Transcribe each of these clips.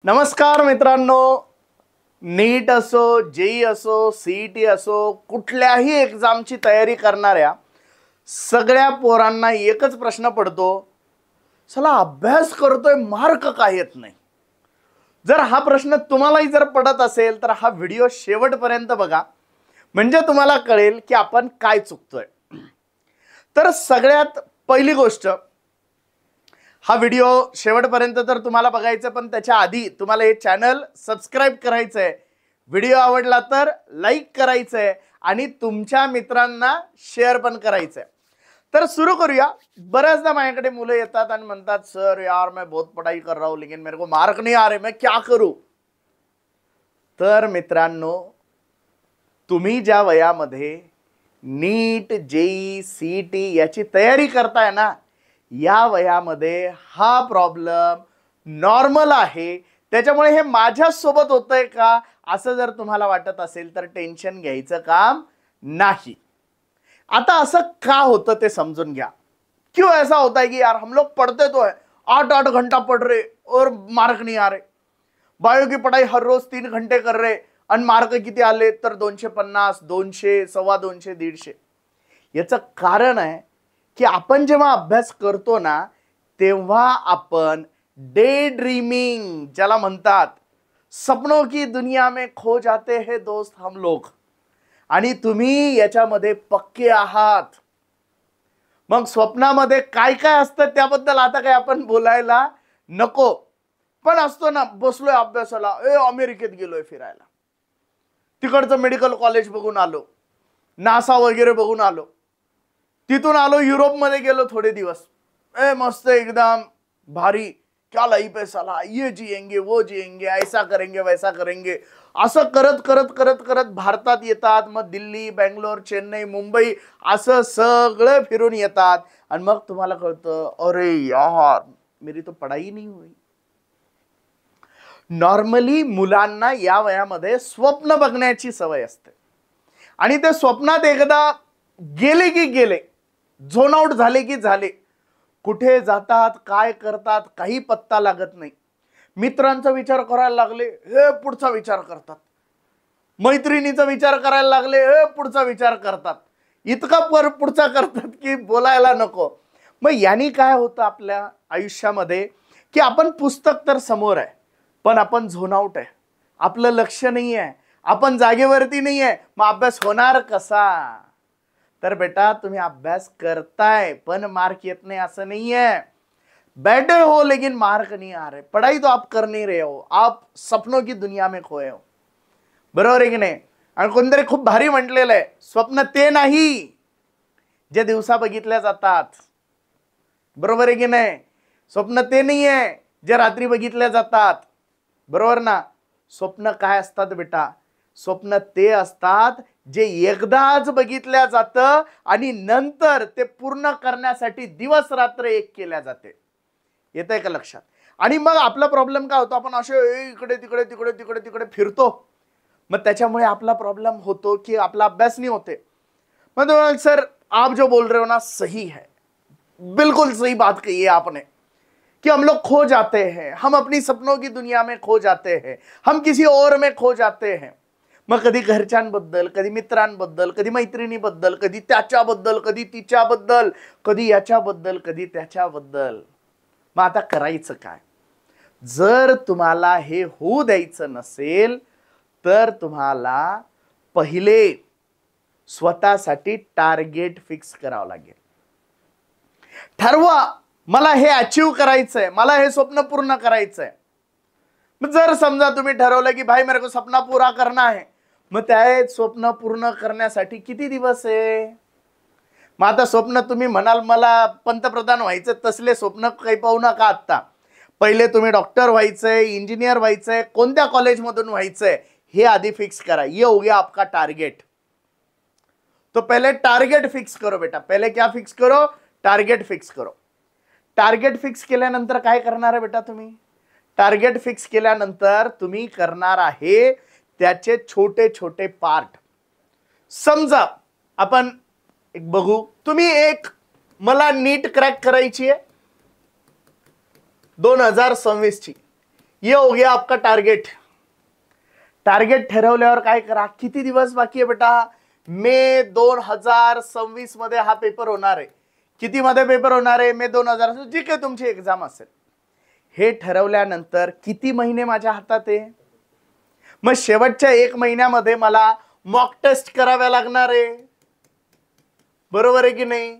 नमस्कार मित्रांनो, नीट असो, जेई असो, सीईटी असो, कुठल्याही एक्झामची तयारी करणाऱ्या सगळ्या पोरांना एकच प्रश्न पडतो, चला अभ्यास करतोय मार्क का येत नाही. जर हा प्रश्न तुम्हालाही जर पडत असेल तर हा व्हिडिओ शेवटपर्यंत बघा, म्हणजे तुम्हाला कळेल की आपण काय चुकतोय. तर सगळ्यात पहिली गोष्ट, हा व्हिडिओ शेवटपर्यंत तर तुम्हाला बघायचं, पण त्याच्या आधी तुम्हाला हे चॅनल सबस्क्राइब करायचंय, व्हिडिओ आवडला तर लाईक करायचंय आणि तुमच्या मित्रांना शेअर पण करायचंय. तर सुरू करूया. बऱ्याचदा माझ्याकडे मुलं येतात आणि म्हणतात, सर यार मैं बहुत पढ़ाई कर रहा हूं लेकिन मेरे को मार्क नहीं आ रहे, मैं क्या करूं. तर मित्रांनो, तुम्ही ज्या वयामध्ये नीट, जेई, सीईटी याची तयारी करताय ना, या वयामध्ये हा प्रॉब्लेम नॉर्मल आहे. त्याच्यामुळे हे माझ्या सोबत होतंय का असं जर तुम्हाला वाटत असेल तर टेन्शन घ्यायचं काम नाही. आता असं का होतं ते समजून घ्या. क्यों ऐसा होता है कि यार हम लोग पढ़ते तो है, 8-8 घंटा पढ़ रहे और मार्क नहीं आ रहे. बायो की पढ़ाई हर रोज 3 घंटे कर रहे आणि मार्क किती आले तर 250, 200, 250, 150. याचं कारण आहे की आपण जेव्हा अभ्यास करतो ना, तेव्हा आपण डे ड्रीमिंग ज्याला म्हणतात, सपनों की दुनिया में खो जाते हैं दोस्त हम लोग. आणि तुम्ही याच्यामध्ये पक्के आहात. मग स्वप्नामध्ये काय काय असतं त्याबद्दल आता काय आपण बोलायला नको, पण असतो ना, बसलोय अभ्यासाला, अमेरिकेत गेलोय फिरायला, तिकडचं मेडिकल कॉलेज बघून आलो, नासा वगैरे बघून आलो, तिथून आलो युरोपमध्ये गेलो थोडे दिवस, मस्त एकदम भारी, क्या लाइफ है साला, ये जिएंगे वो जिएंगे, ऐसा करेंगे वैसा करेंगे. असं करत करत करत करत भारतात येतात. मग दिल्ली, बेंगलोर, चेन्नई, मुंबई असं सगळं फिरून येतात आणि मग तुम्हाला कळतं, अरे यार मेरी तो पढ़ाई नहीं हुई. नॉर्मली मुलांना या वयामध्ये स्वप्न बघण्याची सवय असते आणि ते स्वप्नात एकदा गेले की गेले, झोन आउट झाले की झाले. कुठे जातात, काय करतात काही पत्ता लागत नाही. मित्रांचा विचार करायला लागले, हे पुढचा विचार करतात. मैत्रिणीचा विचार करायला लागले, हे पुढचा विचार करतात. इतका पुढचा करतात की बोलायला नको. मग यानी काय होतं आपल्या आयुष्यामध्ये की आपण पुस्तक तर समोर आहे, पण आपण झोन आउट आहे, आपलं लक्ष नाही आहे, आपण जागेवरती नाही आहे. मग अभ्यास होणार कसा. तर बेटा, तुम्ही अभ्यास करताय पण मार्क येत नाही असं नाहीये. बैठे हो लेकिन मार्क नहीं आ रहे, पढ़ाई तो आप कर नहीं रहे हो, आप सपनों की दुनिया में खोए हो. बरोबर आहे की नाही. आणि कोणतरी खूप भारी म्हटलेलं आहे, स्वप्न ते नाही जे दिवसा बघितल्या जातात. बरोबर आहे की नाही. स्वप्न ते नाही आहे जे रात्री बघितल्या जातात. बरोबर ना. स्वप्न काय असतात बेटा, स्वप्न ते असतात जे एकदाच बघितल्या जातं आणि नंतर ते पूर्ण करण्यासाठी दिवस रात्र एक केल्या जाते. येतंय का लक्षात. आणि मग आपला प्रॉब्लेम काय होतो, आपण असे इकडे तिकडे तिकडे तिकडे तिकडे फिरतो. मग त्याच्यामुळे आपला प्रॉब्लेम होतो की आपला अभ्यास नहीं होते. मग सर आप जो बोल रहे हो ना सही है, बिल्कुल सही बात कही है आपने कि हम लोग खो जाते हैं, हम अपनी सपनों की दुनिया में खो जाते हैं, हम किसी और में खो जाते हैं. मग कधी घरच्यांबद्दल, कधी मित्रांबद्दल, कधी मैत्रिणीबद्दल, कधी त्याच्याबद्दल, कधी तिच्याबद्दल, कधी याच्याबद्दल, कधी त्याच्याबद्दल. मग आता करायचं काय. जर तुम्हाला हे होऊ द्यायचं नसेल तर तुम्हाला पहिले स्वतःसाठी टार्गेट फिक्स करावं लागेल. ठरवा, मला हे अचीव करायचंय, मला हे स्वप्न पूर्ण करायचंय. मग जर समजा तुम्ही ठरवलं की भाई मेरे को सपना पूरा करना है, मग त्या स्वप्न पूर्ण करण्यासाठी किती दिवस आहे. मग आता स्वप्न तुम्ही म्हणाल मला पंतप्रधान व्हायचं, तसले स्वप्न काही पाहू नका. आता पहिले तुम्ही डॉक्टर व्हायचंय, इंजिनियर व्हायचंय, कोणत्या कॉलेजमधून व्हायचंय हे आधी फिक्स करा. ये हो गया आपका टारगेट. तो पहले टारगेट फिक्स करो बेटा. पहले क्या फिक्स करो, टारगेट फिक्स करो. टारगेट फिक्स केल्यानंतर काय करणार आहे बेटा तुम्ही. टार्गेट फिक्स केल्यानंतर तुम्ही करणार आहे त्याचे छोटे छोटे पार्ट. समजा आपण एक बघू, तुम्ही एक मला नीट क्रॅक करायची आहे 2026 ची. ये हो गया आपका टार्गेट. टार्गेट ठरवल्यावर काय करा, किती दिवस बाकी आहे बेटा, मे 2026 मध्ये हा पेपर होणार आहे. किती मध्ये पेपर होणार आहे, मे 2000, जी काही तुमची एक्झाम असेल. हे ठरवल्यानंतर किती महिने माझ्या हातात आहे, मग शेवटच्या 1 महिन्यामध्ये मला मॉक टेस्ट कराव्या लागणार आहे, बरोबर आहे की नाही.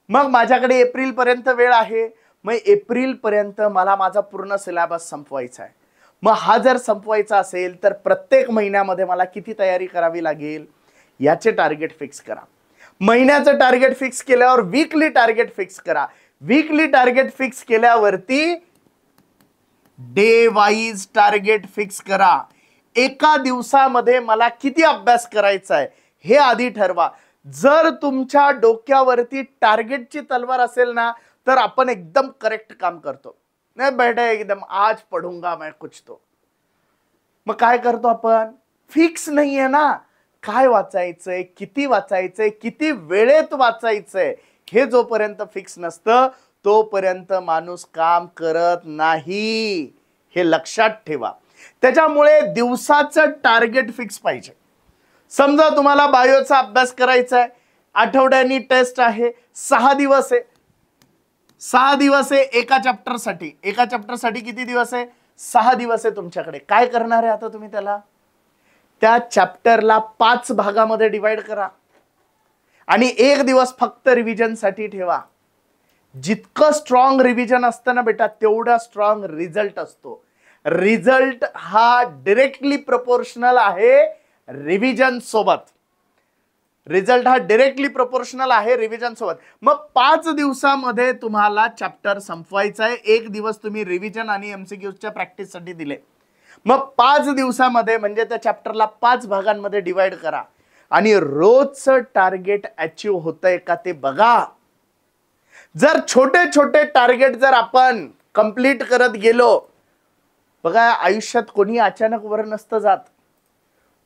मग माझ्याकडे एप्रिल पर्यंत वेळ आहे, मग एप्रिल पर्यंत मला माझा पूर्ण सिलेबस संपवायचा आहे. मग हा जर संपवायचा असेल तर प्रत्येक महिन्यामध्ये मला किती तयारी करावी लागेल याचे टार्गेट फिक्स करा. महिन्याचं टार्गेट फिक्स केल्यावर वीकली टार्गेट फिक्स करा. वीकली टार्गेट फिक्स केल्यावरती डे वाईज टार्गेट फिक्स करा. एका दिवसामध्ये मला किती अभ्यास करायचा आहे हे आधी ठरवा. जर तुमच्या डोक्यावरती टार्गेटची तलवार असेल ना तर आपण एकदम करेक्ट काम करतो. नाही बेटा एकदम आज पढूंगा मैं कुछ तो. मग काय करतो आपण, फिक्स नाहीये ना काय वाचायचंय, किती वाचायचंय, किती वेळेत वाचायचंय, हे जोपर्यंत फिक्स नसतं तोपर्यंत माणूस काम करत नाही, हे लक्षात ठेवा. त्याच्यामुळे दिवसाचं टार्गेट फिक्स पाहिजे. समजा तुम्हाला बायोचा अभ्यास करायचा आहे, आठवड्यानी टेस्ट आहे, 6 दिवस आहे. 6 दिवस आहे एका चॅप्टरसाठी. एका चॅप्टरसाठी किती दिवस आहे, 6 दिवस आहे तुमच्याकडे. काय करणार आहे आता तुम्ही, त्याला त्या चॅप्टरला 5 भागामध्ये डिवाइड करा आणि 1 दिवस फक्त रिव्हिजनसाठी ठेवा. जितकं स्ट्रॉंग रिव्हिजन असतं ना बेटा तेवढा स्ट्रॉंग रिझल्ट असतो. रिझल्ट हा डायरेक्टली प्रोपोर्शनल आहे रिव्हिजन सोबत. रिझल्ट हा डायरेक्टली प्रोपोर्शनल आहे रिव्हिजन सोबत. मग 5 दिवसामध्ये तुम्हाला चॅप्टर संपवायचा आहे. 1 दिवस तुम्ही रिव्हिजन आणि एमसीक्यूच्या प्रॅक्टिससाठी दिले. मग 5 दिवसामध्ये म्हणजे त्या चॅप्टरला 5 भागांमध्ये डिवाइड करा आणि रोजचं टार्गेट अचीव होतंय का ते बघा. जर छोटे छोटे टार्गेट जर आपण कंप्लीट करत गेलो, बघा आयुष्यात कोणी अचानक वर नसतं जात.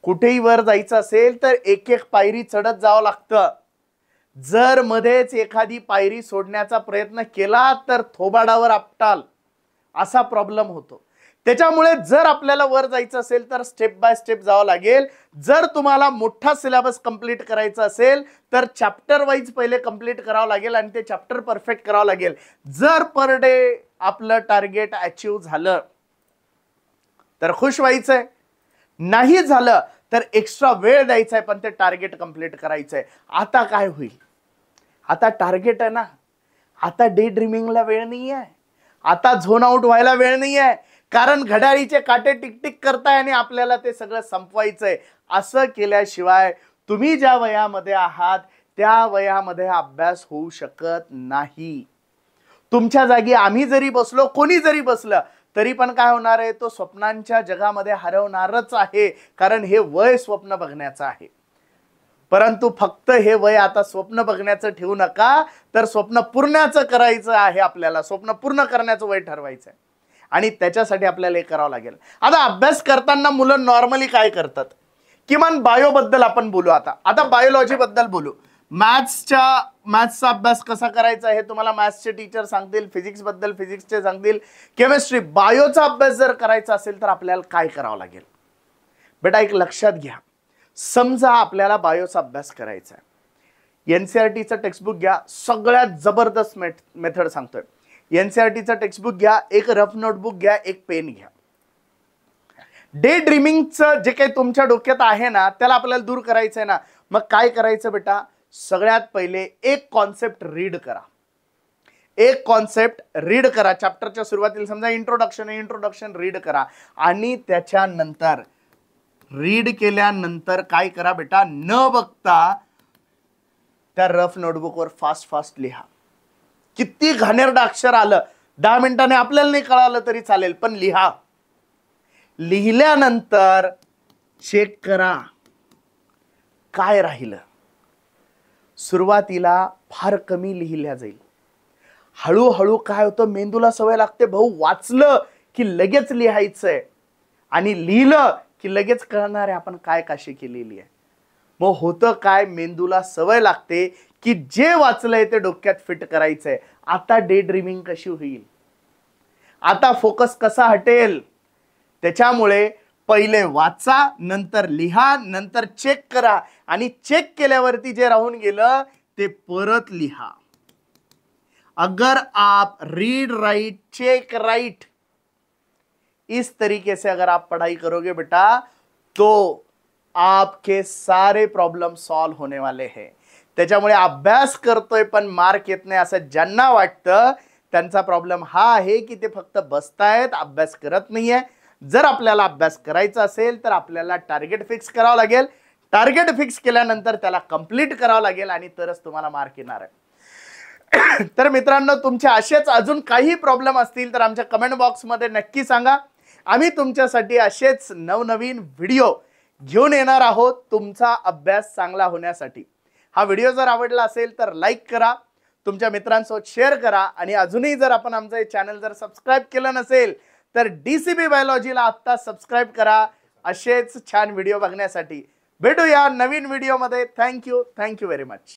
कुठेही वर जायचं असेल तर एक एक पायरी चढत जावं लागतं. जर मध्येच एखादी पायरी सोडण्याचा प्रयत्न केला तर थोबाडावर आपटाल, असा प्रॉब्लेम होतो. त्याच्यामुळे जर आपल्याला वर जायचं असेल तर स्टेप बाय स्टेप जावं लागेल. जर तुम्हाला मोठा सिलेबस कंप्लीट करायचा असेल तर चॅप्टर वाईज पहिले कंप्लीट करावं लागेल आणि ते चॅप्टर परफेक्ट करावं लागेल. जर पर डे आपलं टार्गेट अचीव झालं तर खुश व्हायचंय, नाही झालं तर एक्स्ट्रा वेळ द्यायचा आहे पण ते टार्गेट कंप्लीट करायचंय. आता काय होईल, आता टार्गेट आहे ना, आता डे ड्रीमिंगला वेळ नाही आहे, आता झोन आउट व्हायला वेळ नाही आहे. कारण घड्याळीचे काटे टिकटिक करताय आणि आपल्याला ते सगळं संपवायचंय. असं केल्याशिवाय तुम्ही ज्या वयामध्ये आहात त्या वयामध्ये अभ्यास होऊ शकत नाही. तुमच्या जागी आम्ही जरी बसलो, कोणी जरी बसलं तरी पण काय होणार आहे, तो स्वप्नांच्या जगामध्ये हरवणारच आहे. कारण हे वय स्वप्न बघण्याचं आहे. परंतु फक्त हे वय आता स्वप्न बघण्याचं ठेवू नका, तर स्वप्न पूर्णाचं करायचं आहे. आपल्याला स्वप्न पूर्ण करण्याचं वय ठरवायचं आहे आणि त्याच्यासाठी आपल्याला हे करावं लागेल. आता अभ्यास करताना मुलं नॉर्मली काय करतात, किमान बायो बद्दल आपण बोलू. आता बायोलॉजी बद्दल बोलू. मॅथ्सचा अभ्यास कसा करायचा हे तुम्हाला मॅथ्सचे टीचर सांगतील, फिजिक्स बद्दल फिजिक्सचे सांगतील, केमिस्ट्री. बायोचा अभ्यास जर करायचा असेल तर आपल्याला काय करावं लागेल बेटा, एक लक्षात घ्या. समजा आपल्याला बायोचा अभ्यास करायचा आहे, एनसीईआरटीचं टेक्स्टबुक घ्या. सगळ्यात जबरदस्त मेथड सांगतोय. एनसीईआरटीचं टेक्स्टबुक घ्या, एक रफ नोटबुक घ्या, एक पेन घ्या. डे ड्रीमिंगचं जे काही तुमच्या डोक्यात आहे ना त्याला आपल्याला दूर करायचं आहे ना. मग काय करायचं बेटा, सगळ्यात पहिले एक कॉन्सेप्ट रीड करा. एक कॉन्सेप्ट रीड करा. चॅप्टरच्या सुरुवातीला समजा इंट्रोडक्शन रीड करा आणि त्याच्यानंतर रीड केल्यानंतर काय करा बेटा, न बघता त्या रफ नोटबुकवर फास्ट लिहा. किती घाणेरडं अक्षर आलं 10 मिनिटांनी आपल्याला नाही कळालं तरी चालेल, पण लिहा. लिहिल्यानंतर चेक करा काय राहिलं. सुरुवातीला फार कमी लिहिल्या जाईल, हळूहळू काय होतं, मेंदूला सवय लागते, भाऊ वाचलं की लगेच लिहायचंय आणि लिहिलं की लगेच कळणार आहे आपण काय काशी केलेली आहे. मग होतं काय, मेंदूला सवय लागते की जे वाचलंय ते डोक्यात फिट करायचंय. आता डे ड्रीमिंग कशी होईल, आता फोकस कसा हटेल, त्याच्यामुळे पहिले वाचा, नंतर लिहा, नंतर चेक करा आणि चेक केल्यावरती जे राहून गेलं ते परत लिहा. अगर आप रीड राइट चेक राइट इस तरीके से अगर आप पढ़ाई करोगे बेटा तो आपके सारे प्रॉब्लम सॉल्व होने वाले हैं. त्याच्यामुळे अभ्यास करतोय पण मार्क येत नाही असं ज्यांना वाटतं त्यांचा प्रॉब्लेम हा आहे की ते फक्त बसतायत, अभ्यास करत नाहीये. जर आपल्याला अभ्यास करायचा असेल तर आपल्याला टार्गेट फिक्स करावं लागेल. टार्गेट फिक्स केल्यानंतर त्याला कंप्लीट करावं लागेल आणि तरच तुम्हाला मार्क येणार आहे. तर मित्रांनो, तुमचे असेच अजून काही प्रॉब्लेम असतील तर आमच्या कमेंट बॉक्समध्ये नक्की सांगा. आम्ही तुमच्यासाठी असेच नवनवीन व्हिडिओ घेऊन येणार आहोत तुमचा अभ्यास चांगला होण्यासाठी. हा व्हिडिओ जर आवडला असेल तर लाईक करा, तुमच्या मित्रांसोबत शेअर करा आणि अजूनही जर आपण आमचं हे चॅनल जर सबस्क्राईब केलं नसेल तर DCB बायोलॉजीला आत्ता सबस्क्राईब करा असेच छान व्हिडिओ बघण्यासाठी. भेटूया नवीन व्हिडिओमध्ये. Thank you very much.